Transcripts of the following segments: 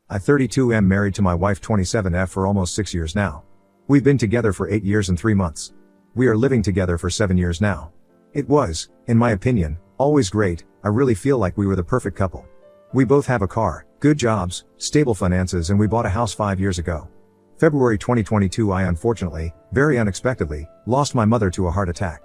I 32 am married to my wife 27F for almost 6 years now. We've been together for 8 years and 3 months. We are living together for 7 years now. It was, in my opinion, always great. I really feel like we were the perfect couple. We both have a car, good jobs, stable finances, and we bought a house 5 years ago. February 2022 I unfortunately, very unexpectedly, lost my mother to a heart attack.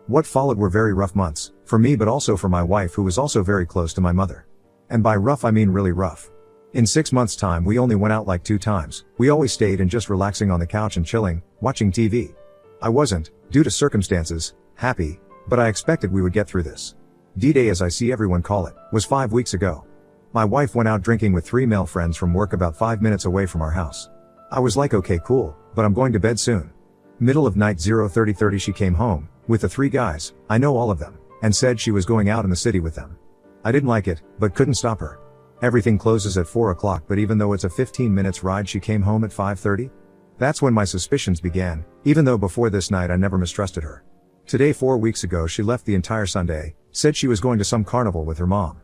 What followed were very rough months, for me but also for my wife who was also very close to my mother. And by rough I mean really rough. In 6 months' time we only went out like 2 times, we always stayed and just relaxing on the couch and chilling, watching TV. I wasn't, due to circumstances, happy, but I expected we would get through this. D-Day as I see everyone call it, was 5 weeks ago. My wife went out drinking with 3 male friends from work about 5 minutes away from our house. I was like okay cool, but I'm going to bed soon. Middle of night 0:30 she came home, with the 3 guys, I know all of them, and said she was going out in the city with them. I didn't like it, but couldn't stop her. Everything closes at 4 o'clock but even though it's a 15 minutes ride she came home at 5:30? That's when my suspicions began, even though before this night I never mistrusted her. Today 4 weeks ago she left the entire Sunday, said she was going to some carnival with her mom.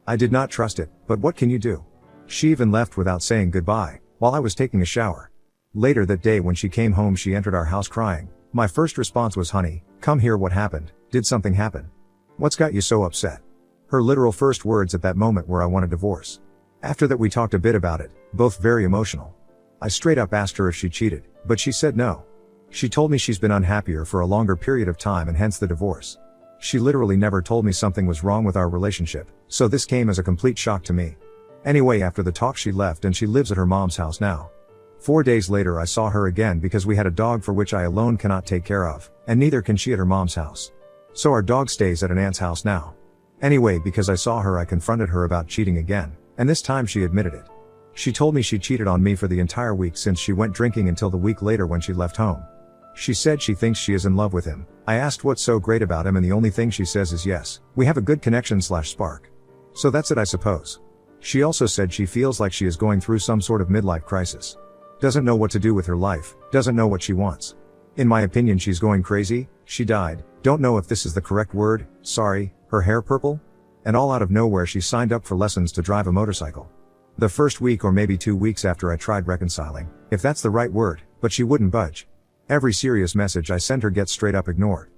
I did not trust it, but what can you do? She even left without saying goodbye, while I was taking a shower. Later that day when she came home she entered our house crying. My first response was, honey, come here, what happened? Did something happen? What's got you so upset? Her literal first words at that moment were I want a divorce. After that we talked a bit about it, both very emotional. I straight up asked her if she cheated, but she said no. She told me she's been unhappier for a longer period of time and hence the divorce. She literally never told me something was wrong with our relationship, so this came as a complete shock to me. Anyway, after the talk she left and she lives at her mom's house now. 4 days later I saw her again because we had a dog for which I alone cannot take care of, and neither can she at her mom's house. So our dog stays at an aunt's house now. Anyway, because I saw her I confronted her about cheating again, and this time she admitted it. She told me she cheated on me for the entire week since she went drinking until the week later when she left home. She said she thinks she is in love with him. I asked what's so great about him and the only thing she says is yes, we have a good connection/spark. So that's it I suppose. She also said she feels like she is going through some sort of midlife crisis. Doesn't know what to do with her life, doesn't know what she wants. In my opinion she's going crazy, she died, don't know if this is the correct word, sorry, her hair purple? And all out of nowhere she signed up for lessons to drive a motorcycle. The first week or maybe 2 weeks after I tried reconciling, if that's the right word, but she wouldn't budge. Every serious message I sent her gets straight up ignored.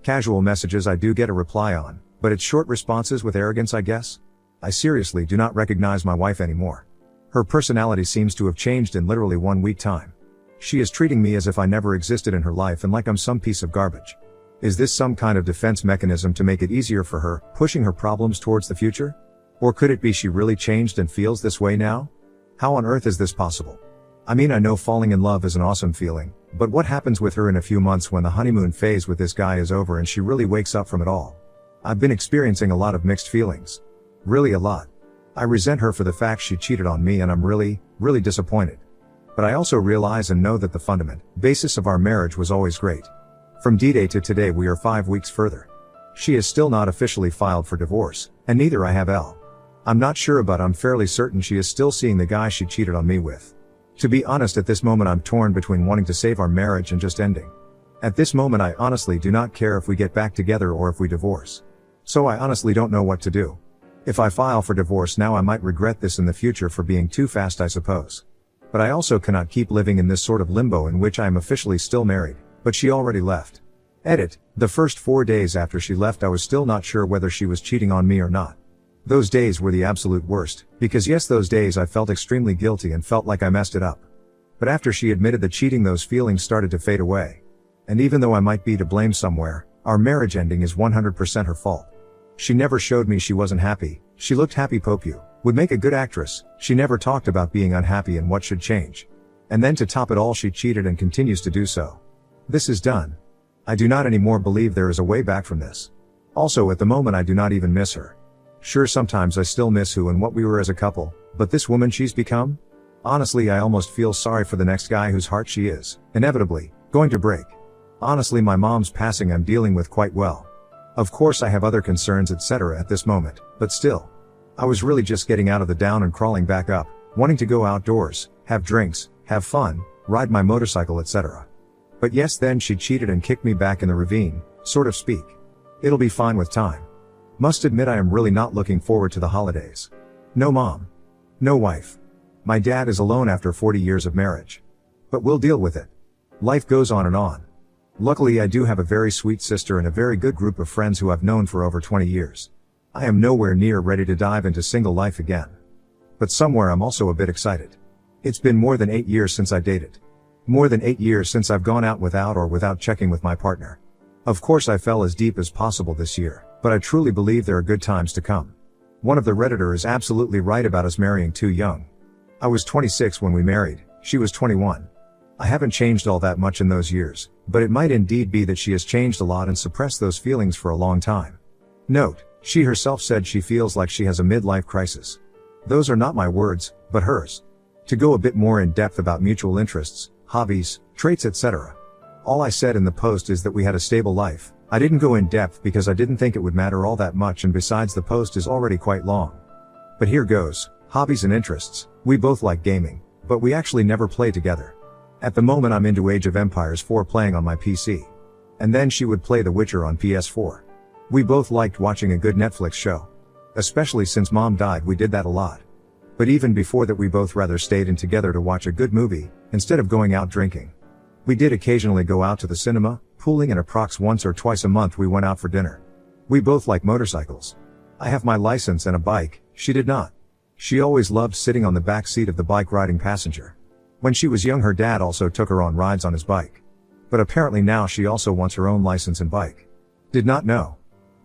Casual messages I do get a reply on, but it's short responses with arrogance I guess. I seriously do not recognize my wife anymore. Her personality seems to have changed in literally 1 week time. She is treating me as if I never existed in her life and like I'm some piece of garbage. Is this some kind of defense mechanism to make it easier for her, pushing her problems towards the future? Or could it be she really changed and feels this way now? How on earth is this possible? I mean, I know falling in love is an awesome feeling, but what happens with her in a few months when the honeymoon phase with this guy is over and she really wakes up from it all? I've been experiencing a lot of mixed feelings. Really a lot. I resent her for the fact she cheated on me and I'm really disappointed. But I also realize and know that the fundament, basis of our marriage was always great. From D-Day to today we are 5 weeks further. She is still not officially filed for divorce, and neither I have L. I'm not sure but I'm fairly certain she is still seeing the guy she cheated on me with. To be honest at this moment I'm torn between wanting to save our marriage and just ending. At this moment I honestly do not care if we get back together or if we divorce. So I honestly don't know what to do. If I file for divorce now I might regret this in the future for being too fast I suppose. But I also cannot keep living in this sort of limbo in which I am officially still married, but she already left. Edit. The first 4 days after she left I was still not sure whether she was cheating on me or not. Those days were the absolute worst, because yes those days I felt extremely guilty and felt like I messed it up. But after she admitted the cheating those feelings started to fade away. And even though I might be to blame somewhere, our marriage ending is 100% her fault. She never showed me she wasn't happy, she looked happy Popu, would make a good actress, she never talked about being unhappy and what should change. And then to top it all she cheated and continues to do so. This is done. I do not anymore believe there is a way back from this. Also at the moment I do not even miss her. Sure sometimes I still miss who and what we were as a couple, but this woman she's become? Honestly I almost feel sorry for the next guy whose heart she is, inevitably, going to break. Honestly my mom's passing I'm dealing with quite well. Of course I have other concerns etc. at this moment, but still. I was really just getting out of the down and crawling back up, wanting to go outdoors, have drinks, have fun, ride my motorcycle etc. But yes then she cheated and kicked me back in the ravine, sort of speak. It'll be fine with time. Must admit I am really not looking forward to the holidays. No mom. No wife. My dad is alone after 40 years of marriage. But we'll deal with it. Life goes on and on. Luckily I do have a very sweet sister and a very good group of friends who I've known for over 20 years. I am nowhere near ready to dive into single life again. But somewhere I'm also a bit excited. It's been more than 8 years since I dated. More than 8 years since I've gone out without checking with my partner. Of course I fell as deep as possible this year, but I truly believe there are good times to come. One of the Redditor is absolutely right about us marrying too young. I was 26 when we married, she was 21. I haven't changed all that much in those years, but it might indeed be that she has changed a lot and suppressed those feelings for a long time. Note, she herself said she feels like she has a midlife crisis. Those are not my words, but hers. To go a bit more in depth about mutual interests, hobbies, traits, etc. All I said in the post is that we had a stable life. I didn't go in depth because I didn't think it would matter all that much, and besides the post is already quite long. But here goes. Hobbies and interests. We both like gaming, but we actually never play together. At the moment I'm into Age of Empires 4 playing on my PC. And then she would play The Witcher on PS4. We both liked watching a good Netflix show. Especially since mom died, we did that a lot. But even before that we both rather stayed in together to watch a good movie, instead of going out drinking. We did occasionally go out to the cinema, pooling, and approx once or twice a month we went out for dinner. We both like motorcycles. I have my license and a bike, she did not. She always loved sitting on the back seat of the bike riding passenger. When she was young her dad also took her on rides on his bike. But apparently now she also wants her own license and bike. Did not know.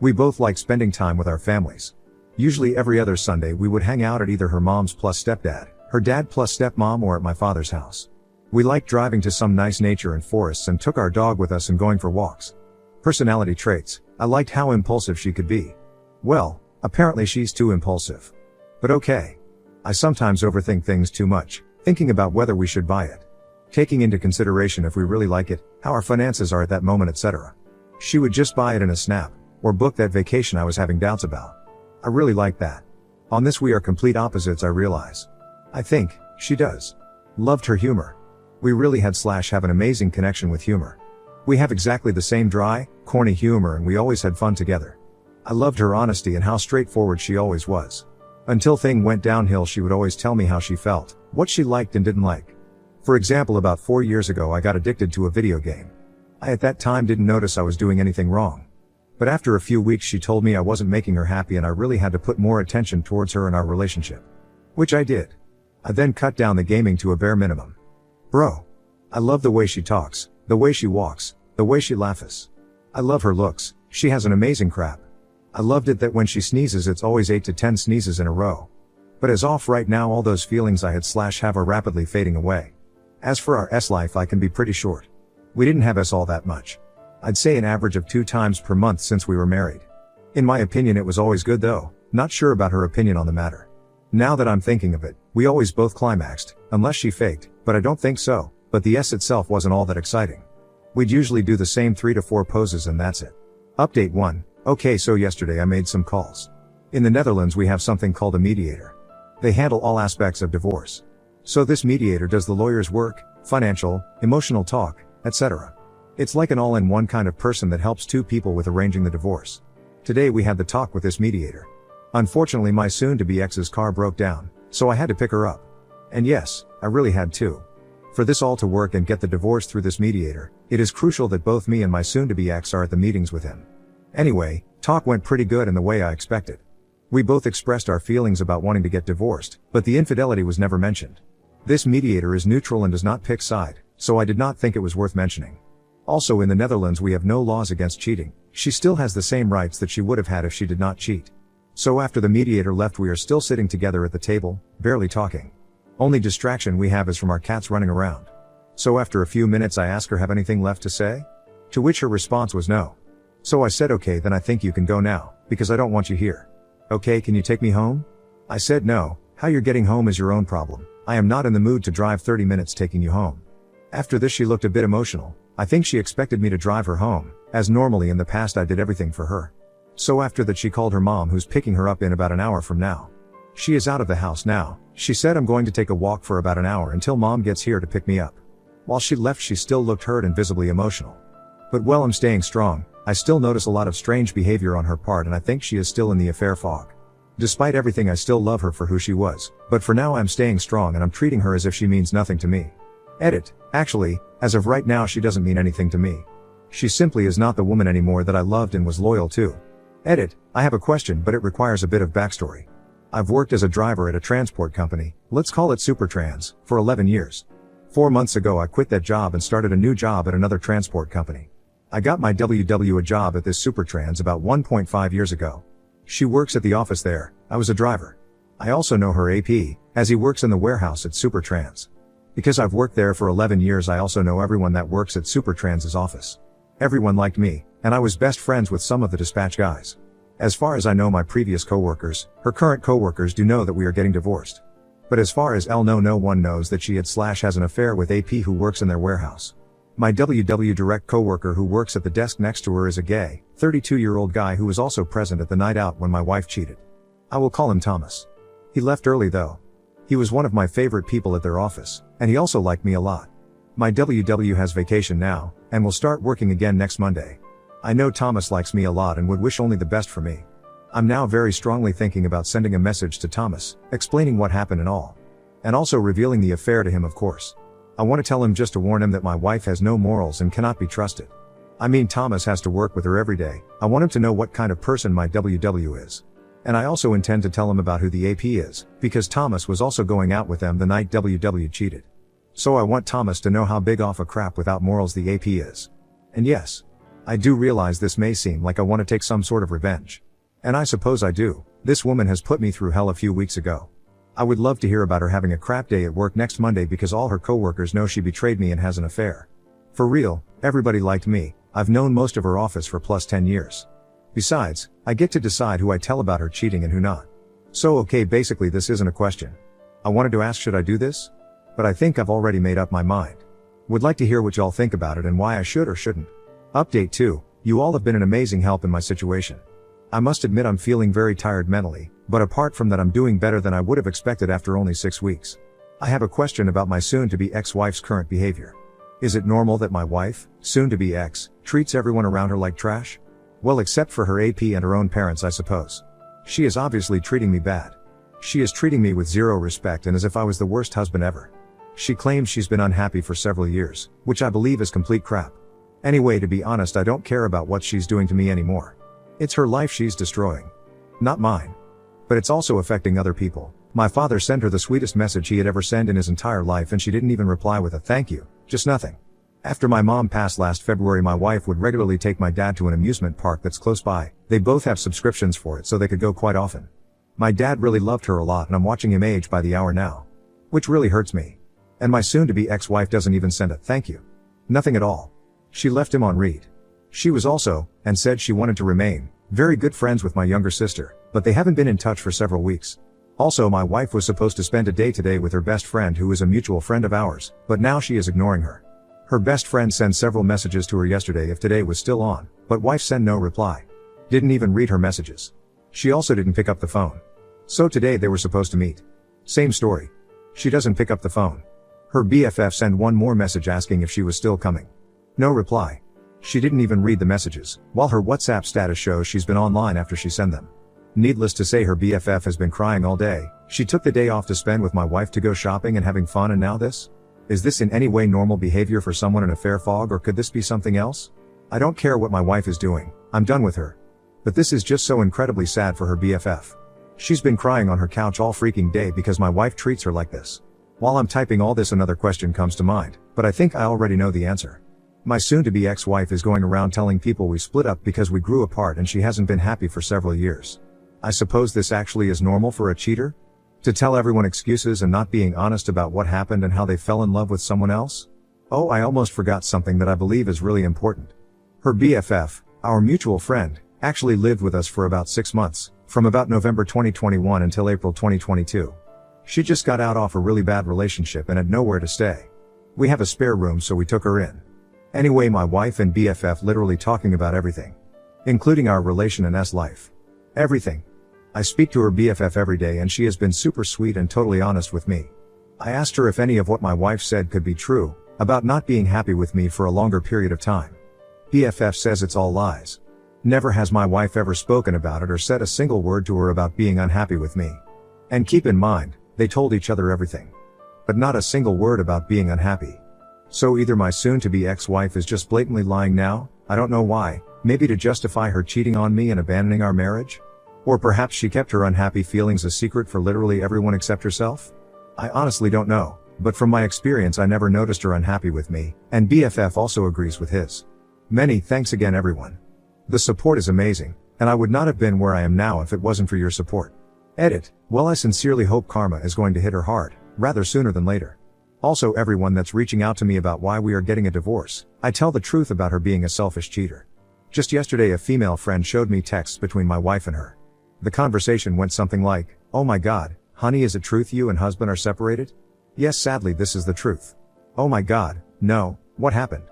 We both like spending time with our families. Usually every other Sunday we would hang out at either her mom's plus stepdad, her dad plus stepmom, or at my father's house. We liked driving to some nice nature and forests and took our dog with us and going for walks. Personality traits. I liked how impulsive she could be. Well, apparently she's too impulsive. But okay. I sometimes overthink things too much, thinking about whether we should buy it. Taking into consideration if we really like it, how our finances are at that moment, etc. She would just buy it in a snap, or book that vacation I was having doubts about. I really like that. On this we are complete opposites, I realize. I think, she does. Loved her humor. We really have an amazing connection with humor. We have exactly the same dry, corny humor, and we always had fun together. I loved her honesty and how straightforward she always was. Until thing went downhill she would always tell me how she felt, what she liked and didn't like. For example, about 4 years ago I got addicted to a video game. I at that time didn't notice I was doing anything wrong. But after a few weeks she told me I wasn't making her happy and I really had to put more attention towards her and our relationship. Which I did. I then cut down the gaming to a bare minimum. Bro. I love the way she talks, the way she walks, the way she laughs. I love her looks, she has an amazing crap. I loved it that when she sneezes it's always 8 to 10 sneezes in a row. But as off right now all those feelings I had/have are rapidly fading away. As for our life I can be pretty short. We didn't have all that much. I'd say an average of 2 times per month since we were married. In my opinion it was always good though, not sure about her opinion on the matter. Now that I'm thinking of it, we always both climaxed, unless she faked, but I don't think so, but the itself wasn't all that exciting. We'd usually do the same 3 to 4 poses and that's it. Update 1. Okay, so yesterday I made some calls. In the Netherlands we have something called a mediator. They handle all aspects of divorce. So this mediator does the lawyer's work, financial, emotional talk, etc. It's like an all-in-one kind of person that helps 2 people with arranging the divorce. Today we had the talk with this mediator. Unfortunately my soon-to-be ex's car broke down, so I had to pick her up. And yes, I really had to. For this all to work and get the divorce through this mediator, it is crucial that both me and my soon-to-be ex are at the meetings with him. Anyway, talk went pretty good in the way I expected. We both expressed our feelings about wanting to get divorced, but the infidelity was never mentioned. This mediator is neutral and does not pick side, so I did not think it was worth mentioning. Also in the Netherlands we have no laws against cheating. She still has the same rights that she would have had if she did not cheat. So after the mediator left we are still sitting together at the table, barely talking. Only distraction we have is from our cats running around. So after a few minutes I asked her have anything left to say? To which her response was no. So I said okay then I think you can go now, because I don't want you here. Okay, can you take me home? I said no, how you're getting home is your own problem. I am not in the mood to drive 30 minutes taking you home. After this she looked a bit emotional. I think she expected me to drive her home, as normally in the past I did everything for her. So after that she called her mom who's picking her up in about an hour from now. She is out of the house now. She said I'm going to take a walk for about an hour until mom gets here to pick me up. While she left she still looked hurt and visibly emotional. But while I'm staying strong, I still notice a lot of strange behavior on her part and I think she is still in the affair fog. Despite everything, I still love her for who she was, but for now I'm staying strong and I'm treating her as if she means nothing to me. Edit. Actually, as of right now she doesn't mean anything to me. She simply is not the woman anymore that I loved and was loyal to. Edit. I have a question, but it requires a bit of backstory. I've worked as a driver at a transport company, let's call it Supertrans, for 11 years. 4 months ago I quit that job and started a new job at another transport company. I got my a job at this Supertrans about 1.5 years ago. She works at the office there, I was a driver. I also know her AP, as he works in the warehouse at Supertrans. Because I've worked there for 11 years I also know everyone that works at Supertrans's office. Everyone liked me, and I was best friends with some of the dispatch guys. As far as I know my previous coworkers, her current coworkers do know that we are getting divorced. But as far as no one knows that she has an affair with AP who works in their warehouse. My direct coworker who works at the desk next to her is a gay, 32-year-old guy who was also present at the night out when my wife cheated. I will call him Thomas. He left early though. He was one of my favorite people at their office, and he also liked me a lot. My has vacation now, and will start working again next Monday. I know Thomas likes me a lot and would wish only the best for me. I'm now very strongly thinking about sending a message to Thomas, explaining what happened and all. And also revealing the affair to him, of course. I want to tell him just to warn him that my wife has no morals and cannot be trusted. I mean, Thomas has to work with her every day. I want him to know what kind of person my is. And I also intend to tell him about who the AP is, because Thomas was also going out with them the night cheated. So I want Thomas to know how big off a crap without morals the AP is. And yes, I do realize this may seem like I want to take some sort of revenge. And I suppose I do. This woman has put me through hell a few weeks ago. I would love to hear about her having a crap day at work next Monday because all her coworkers know she betrayed me and has an affair. For real, everybody liked me. I've known most of her office for plus 10 years. Besides, I get to decide who I tell about her cheating and who not. So okay, basically this isn't a question. I wanted to ask, should I do this? But I think I've already made up my mind. Would like to hear what y'all think about it and why I should or shouldn't. Update 2. You all have been an amazing help in my situation. I must admit I'm feeling very tired mentally, but apart from that I'm doing better than I would have expected after only 6 weeks. I have a question about my soon-to-be ex-wife's current behavior. Is it normal that my wife, soon-to-be ex, treats everyone around her like trash? Well, except for her AP and her own parents, I suppose. She is obviously treating me bad. She is treating me with zero respect and as if I was the worst husband ever. She claims she's been unhappy for several years, which I believe is complete crap. Anyway, to be honest, I don't care about what she's doing to me anymore. It's her life she's destroying. Not mine. But it's also affecting other people. My father sent her the sweetest message he had ever sent in his entire life and she didn't even reply with a thank you, just nothing. After my mom passed last February, my wife would regularly take my dad to an amusement park that's close by. They both have subscriptions for it so they could go quite often. My dad really loved her a lot and I'm watching him age by the hour now. Which really hurts me. And my soon-to-be ex-wife doesn't even send a thank you. Nothing at all. She left him on read. She was also, and said she wanted to remain, very good friends with my younger sister, but they haven't been in touch for several weeks. Also, my wife was supposed to spend a day today with her best friend who is a mutual friend of ours, but now she is ignoring her. Her best friend sent several messages to her yesterday if today was still on, but wife sent no reply. Didn't even read her messages. She also didn't pick up the phone. So today they were supposed to meet. Same story. She doesn't pick up the phone. Her BFF sent one more message asking if she was still coming. No reply. She didn't even read the messages, while her WhatsApp status shows she's been online after she sent them. Needless to say, her BFF has been crying all day. She took the day off to spend with my wife to go shopping and having fun, and now this? Is this in any way normal behavior for someone in a fair fog, or could this be something else? I don't care what my wife is doing, I'm done with her. But this is just so incredibly sad for her BFF. She's been crying on her couch all freaking day because my wife treats her like this. While I'm typing all this, another question comes to mind, but I think I already know the answer. My soon-to-be ex-wife is going around telling people we split up because we grew apart and she hasn't been happy for several years. I suppose this actually is normal for a cheater? To tell everyone excuses and not being honest about what happened and how they fell in love with someone else? Oh, I almost forgot something that I believe is really important. Her BFF, our mutual friend, actually lived with us for about 6 months, from about November 2021 until April 2022. She just got out off a really bad relationship and had nowhere to stay. We have a spare room, so we took her in. Anyway, my wife and BFF literally talking about everything. Including our relation and life. Everything. I speak to her BFF every day and she has been super sweet and totally honest with me. I asked her if any of what my wife said could be true, about not being happy with me for a longer period of time. BFF says it's all lies. Never has my wife ever spoken about it or said a single word to her about being unhappy with me. And keep in mind, they told each other everything. But not a single word about being unhappy. So either my soon-to-be ex-wife is just blatantly lying now, I don't know why, maybe to justify her cheating on me and abandoning our marriage? Or perhaps she kept her unhappy feelings a secret for literally everyone except herself? I honestly don't know, but from my experience I never noticed her unhappy with me, and BFF also agrees with his. Many thanks again everyone. The support is amazing, and I would not have been where I am now if it wasn't for your support. Edit. Well, I sincerely hope karma is going to hit her hard, rather sooner than later. Also everyone that's reaching out to me about why we are getting a divorce, I tell the truth about her being a selfish cheater. Just yesterday a female friend showed me texts between my wife and her. The conversation went something like, "Oh my god, honey, is it truth you and husband are separated?" Yes, sadly this is the truth. Oh my god, no, what happened?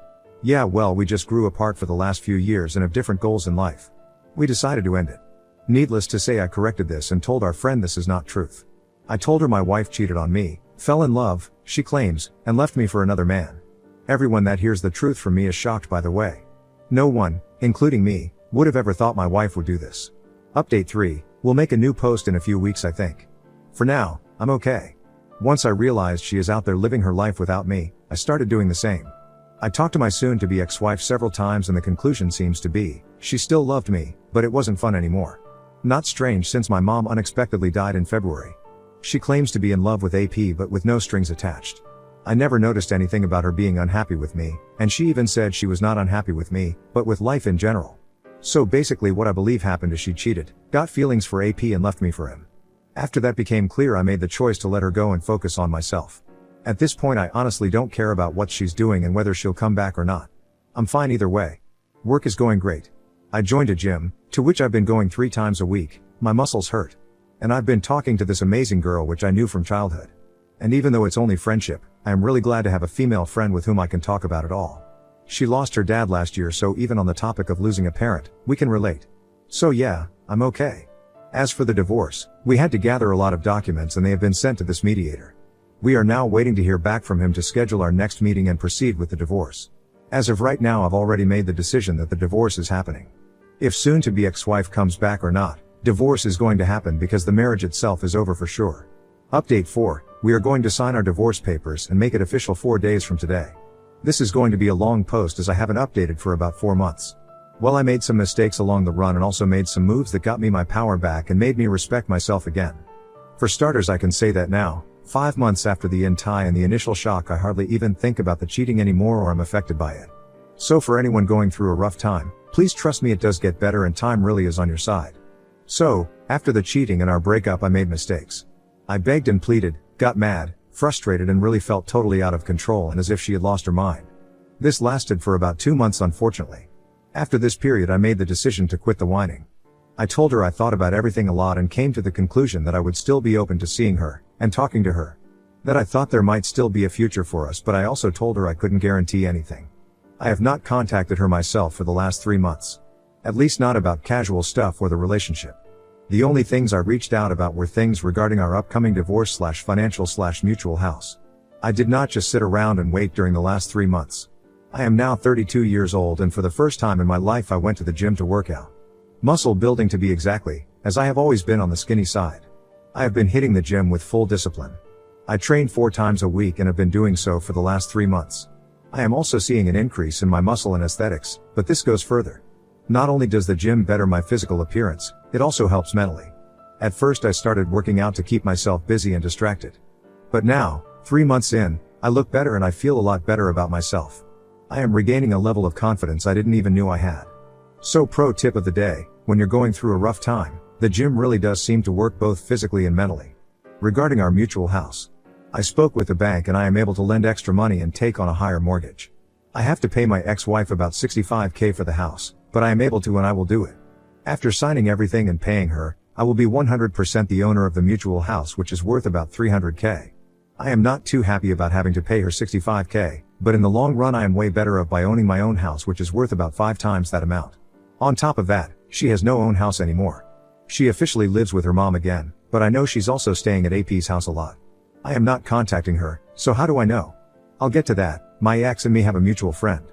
Yeah, well, we just grew apart for the last few years and have different goals in life. We decided to end it. Needless to say I corrected this and told our friend this is not truth. I told her my wife cheated on me, fell in love, she claims, and left me for another man. Everyone that hears the truth from me is shocked by the way. No one, including me, would have ever thought my wife would do this. Update 3, we'll make a new post in a few weeks I think. For now, I'm okay. Once I realized she is out there living her life without me, I started doing the same. I talked to my soon-to-be ex-wife several times and the conclusion seems to be, she still loved me, but it wasn't fun anymore. Not strange since my mom unexpectedly died in February. She claims to be in love with AP but with no strings attached. I never noticed anything about her being unhappy with me, and she even said she was not unhappy with me, but with life in general. So basically what I believe happened is she cheated, got feelings for AP and left me for him. After that became clear I made the choice to let her go and focus on myself. At this point I honestly don't care about what she's doing and whether she'll come back or not. I'm fine either way. Work is going great. I joined a gym, to which I've been going 3 times a week, my muscles hurt. And I've been talking to this amazing girl which I knew from childhood. And even though it's only friendship, I am really glad to have a female friend with whom I can talk about it all. She lost her dad last year, so even on the topic of losing a parent, we can relate. So yeah, I'm okay. As for the divorce, we had to gather a lot of documents and they have been sent to this mediator. We are now waiting to hear back from him to schedule our next meeting and proceed with the divorce. As of right now I've already made the decision that the divorce is happening. If soon-to-be ex-wife comes back or not, divorce is going to happen because the marriage itself is over for sure. Update 4, we are going to sign our divorce papers and make it official 4 days from today. This is going to be a long post as I haven't updated for about 4 months. Well, I made some mistakes along the run and also made some moves that got me my power back and made me respect myself again. For starters, I can say that now, 5 months after the tie and the initial shock, I hardly even think about the cheating anymore or am affected by it. So for anyone going through a rough time, please trust me, it does get better and time really is on your side. So, after the cheating and our breakup I made mistakes. I begged and pleaded, got mad, frustrated and really felt totally out of control and as if she had lost her mind. This lasted for about 2 months unfortunately. After this period I made the decision to quit the whining. I told her I thought about everything a lot and came to the conclusion that I would still be open to seeing her, and talking to her. That I thought there might still be a future for us, but I also told her I couldn't guarantee anything. I have not contacted her myself for the last 3 months. At least not about casual stuff or the relationship. The only things I reached out about were things regarding our upcoming divorce/financial/mutual house. I did not just sit around and wait during the last 3 months. I am now 32 years old and for the first time in my life I went to the gym to work out. Muscle building to be exactly, as I have always been on the skinny side. I have been hitting the gym with full discipline. I train 4 times a week and have been doing so for the last 3 months. I am also seeing an increase in my muscle and aesthetics, but this goes further. Not only does the gym better my physical appearance, it also helps mentally. At first I started working out to keep myself busy and distracted. But now, 3 months in, I look better and I feel a lot better about myself. I am regaining a level of confidence I didn't even knew I had. So pro tip of the day, when you're going through a rough time, the gym really does seem to work both physically and mentally. Regarding our mutual house, I spoke with the bank and I am able to lend extra money and take on a higher mortgage. I have to pay my ex-wife about $65,000 for the house, but I am able to and I will do it. After signing everything and paying her, I will be 100% the owner of the mutual house, which is worth about $300,000. I am not too happy about having to pay her $65,000, but in the long run I am way better off by owning my own house, which is worth about 5 times that amount. On top of that, she has no own house anymore. She officially lives with her mom again, but I know she's also staying at AP's house a lot. I am not contacting her, so how do I know? I'll get to that. My ex and me have a mutual friend.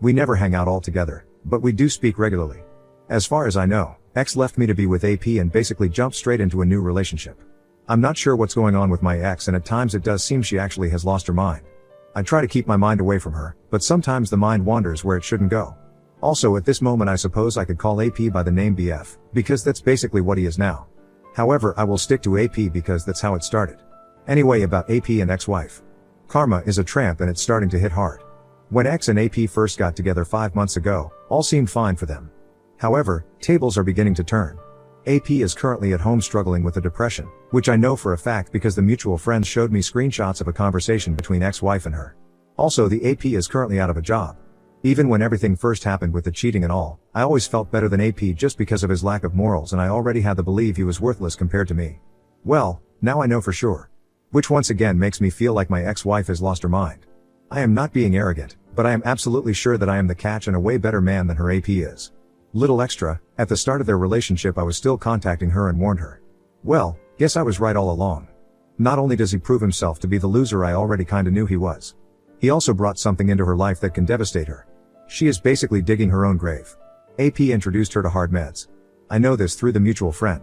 We never hang out all together, but we do speak regularly. As far as I know, ex left me to be with AP and basically jumped straight into a new relationship. I'm not sure what's going on with my ex, and at times it does seem she actually has lost her mind. I try to keep my mind away from her, but sometimes the mind wanders where it shouldn't go. Also, at this moment I suppose I could call AP by the name BF, because that's basically what he is now. However, I will stick to AP because that's how it started. Anyway, about AP and ex-wife. Karma is a tramp and it's starting to hit hard. When ex and AP first got together 5 months ago, all seemed fine for them. However, tables are beginning to turn. AP is currently at home struggling with a depression, which I know for a fact because the mutual friends showed me screenshots of a conversation between ex-wife and her. Also, the AP is currently out of a job. Even when everything first happened with the cheating and all, I always felt better than AP just because of his lack of morals, and I already had to believe he was worthless compared to me. Well, now I know for sure. Which once again makes me feel like my ex-wife has lost her mind. I am not being arrogant, but I am absolutely sure that I am the catch and a way better man than her AP is. Little extra, at the start of their relationship I was still contacting her and warned her. Well, guess I was right all along. Not only does he prove himself to be the loser I already kinda knew he was, he also brought something into her life that can devastate her. She is basically digging her own grave. AP introduced her to hard meds. I know this through the mutual friend.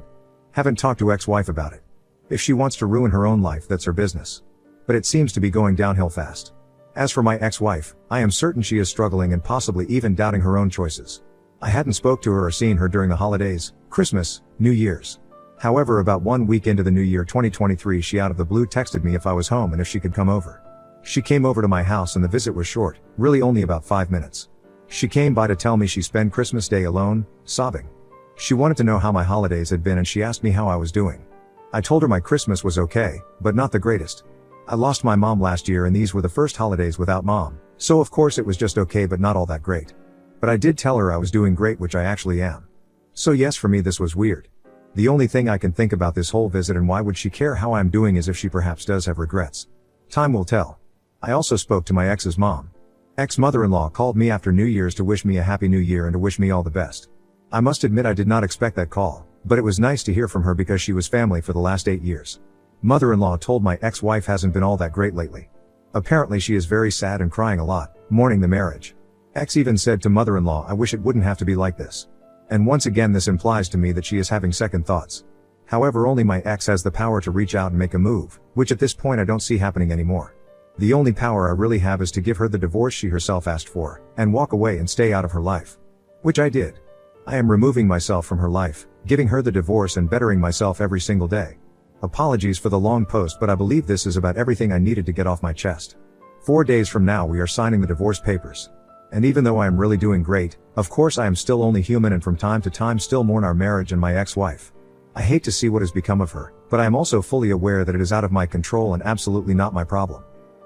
Haven't talked to ex-wife about it. If she wants to ruin her own life, that's her business. But it seems to be going downhill fast. As for my ex-wife, I am certain she is struggling and possibly even doubting her own choices. I hadn't spoke to her or seen her during the holidays, Christmas, New Year's. However, about 1 week into the new year 2023, she out of the blue texted me if I was home and if she could come over. She came over to my house and the visit was short, really only about 5 minutes. She came by to tell me she spent Christmas Day alone, sobbing. She wanted to know how my holidays had been and she asked me how I was doing. I told her my Christmas was okay, but not the greatest. I lost my mom last year and these were the first holidays without mom, so of course it was just okay but not all that great. But I did tell her I was doing great, which I actually am. So yes, for me this was weird. The only thing I can think about this whole visit and why would she care how I'm doing is if she perhaps does have regrets. Time will tell. I also spoke to my ex's mom. Ex-mother-in-law called me after New Year's to wish me a happy new year and to wish me all the best. I must admit I did not expect that call, but it was nice to hear from her because she was family for the last 8 years. Mother-in-law told my ex-wife hasn't been all that great lately. Apparently she is very sad and crying a lot, mourning the marriage. Ex even said to mother-in-law, I wish it wouldn't have to be like this. And once again this implies to me that she is having second thoughts. However, only my ex has the power to reach out and make a move, which at this point I don't see happening anymore. The only power I really have is to give her the divorce she herself asked for, and walk away and stay out of her life. Which I did. I am removing myself from her life, giving her the divorce and bettering myself every single day. Apologies for the long post, but I believe this is about everything I needed to get off my chest. 4 days from now we are signing the divorce papers. And even though I am really doing great, of course I am still only human and from time to time still mourn our marriage and my ex-wife. I hate to see what has become of her, but I am also fully aware that it is out of my control and absolutely not my problem.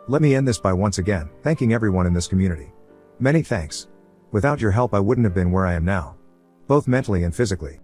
Let me end this by once again thanking everyone in this community. Many thanks. Without your help I wouldn't have been where I am now. Both mentally and physically.